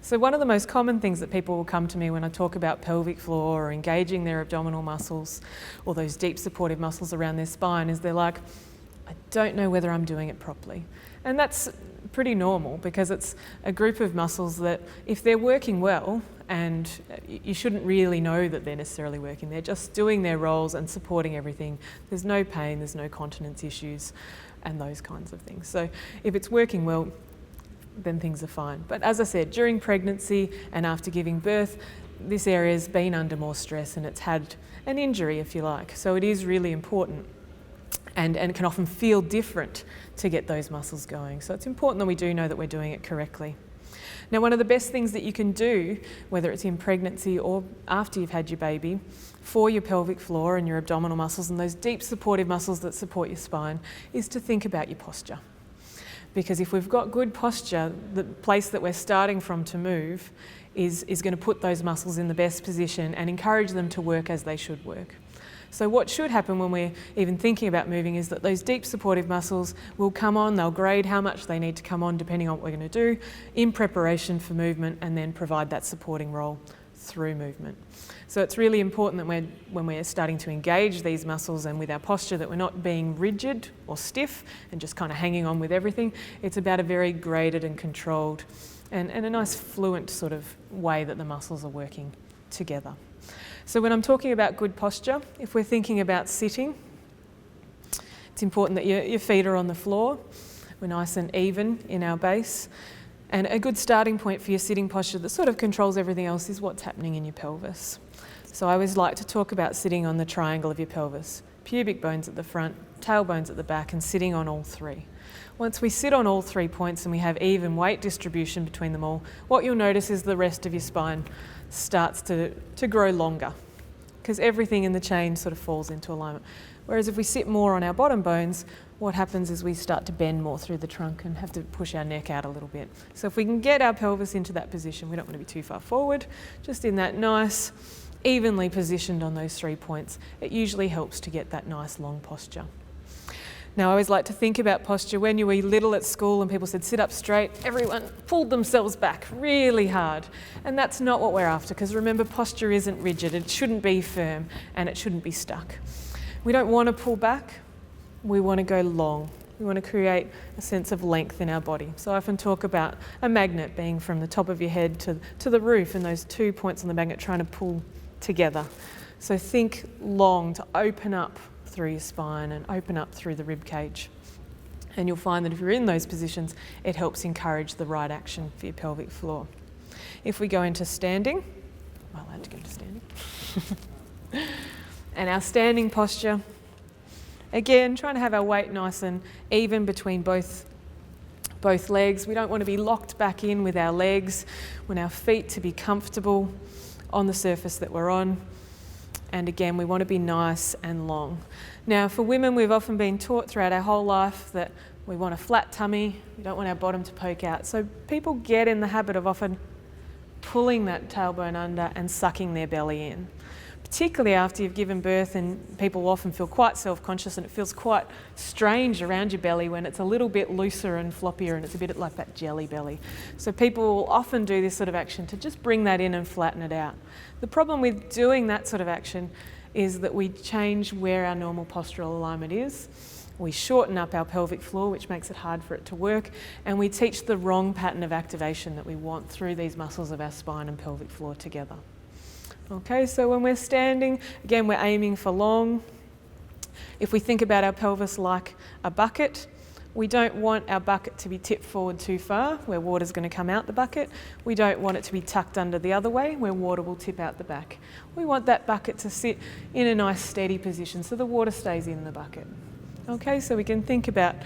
So one of the most common things that people will come to me when I talk about pelvic floor or engaging their abdominal muscles or those deep supportive muscles around their spine is they're like, I don't know whether I'm doing it properly. And that's pretty normal because it's a group of muscles that if they're working well, and you shouldn't really know that they're necessarily working, they're just doing their roles and supporting everything. There's no pain, there's no continence issues and those kinds of things. So if it's working well, then things are fine. But as I said, during pregnancy and after giving birth, this area's been under more stress and it's had an injury, if you like. So it is really important and can often feel different to get those muscles going. So it's important that we do know that we're doing it correctly. Now, one of the best things that you can do, whether it's in pregnancy or after you've had your baby, for your pelvic floor and your abdominal muscles and those deep supportive muscles that support your spine, is to think about your posture. Because if we've got good posture, the place that we're starting from to move is going to put those muscles in the best position and encourage them to work as they should work. So what should happen when we're even thinking about moving is that those deep supportive muscles will come on, they'll grade how much they need to come on depending on what we're going to do in preparation for movement and then provide that supporting role through movement. So it's really important that when we're starting to engage these muscles and with our posture that we're not being rigid or stiff and just kind of hanging on with everything. It's about a very graded and controlled and a nice fluent sort of way that the muscles are working together. So when I'm talking about good posture, if we're thinking about sitting, it's important that your feet are on the floor. We're nice and even in our base. And a good starting point for your sitting posture that sort of controls everything else is what's happening in your pelvis. So I always like to talk about sitting on the triangle of your pelvis. Pubic bones at the front, tailbones at the back, and sitting on all three. Once we sit on all 3 points and we have even weight distribution between them all, what you'll notice is the rest of your spine starts to grow longer because everything in the chain sort of falls into alignment. Whereas if we sit more on our bottom bones, what happens is we start to bend more through the trunk and have to push our neck out a little bit. So if we can get our pelvis into that position, we don't want to be too far forward, just in that nice, evenly positioned on those 3 points, it usually helps to get that nice long posture. Now, I always like to think about posture. When you were little at school and people said, sit up straight, everyone pulled themselves back really hard. And that's not what we're after, because remember, posture isn't rigid. It shouldn't be firm and it shouldn't be stuck. We don't want to pull back. We want to go long. We want to create a sense of length in our body. So I often talk about a magnet being from the top of your head to the roof and those 2 points on the magnet trying to pull together. So think long to open up through your spine and open up through the rib cage. And you'll find that if you're in those positions, it helps encourage the right action for your pelvic floor. If we go into standing, am I allowed to go into standing? And our standing posture, again, trying to have our weight nice and even between both legs. We don't want to be locked back in with our legs. We want our feet to be comfortable on the surface that we're on. And again, we want to be nice and long. Now, for women, we've often been taught throughout our whole life that we want a flat tummy, we don't want our bottom to poke out. So people get in the habit of often pulling that tailbone under and sucking their belly in. Particularly after you've given birth, and people often feel quite self-conscious and it feels quite strange around your belly when it's a little bit looser and floppier and it's a bit like that jelly belly. So people will often do this sort of action to just bring that in and flatten it out. The problem with doing that sort of action is that we change where our normal postural alignment is. We shorten up our pelvic floor, which makes it hard for it to work, and we teach the wrong pattern of activation that we want through these muscles of our spine and pelvic floor together. Okay, so when we're standing, again, we're aiming for long. If we think about our pelvis like a bucket, we don't want our bucket to be tipped forward too far, where water's going to come out the bucket. We don't want it to be tucked under the other way, where water will tip out the back. We want that bucket to sit in a nice steady position so the water stays in the bucket. Okay, so we can think about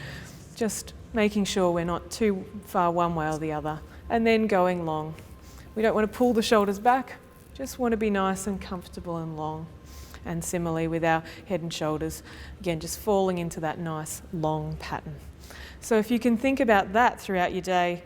just making sure we're not too far one way or the other, and then going long. We don't want to pull the shoulders back. Just want to be nice and comfortable and long. And similarly with our head and shoulders, again, just falling into that nice long pattern. So if you can think about that throughout your day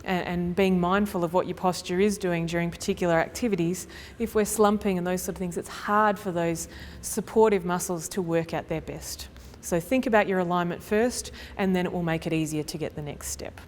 and being mindful of what your posture is doing during particular activities, if we're slumping and those sort of things, it's hard for those supportive muscles to work at their best. So think about your alignment first, and then it will make it easier to get the next step.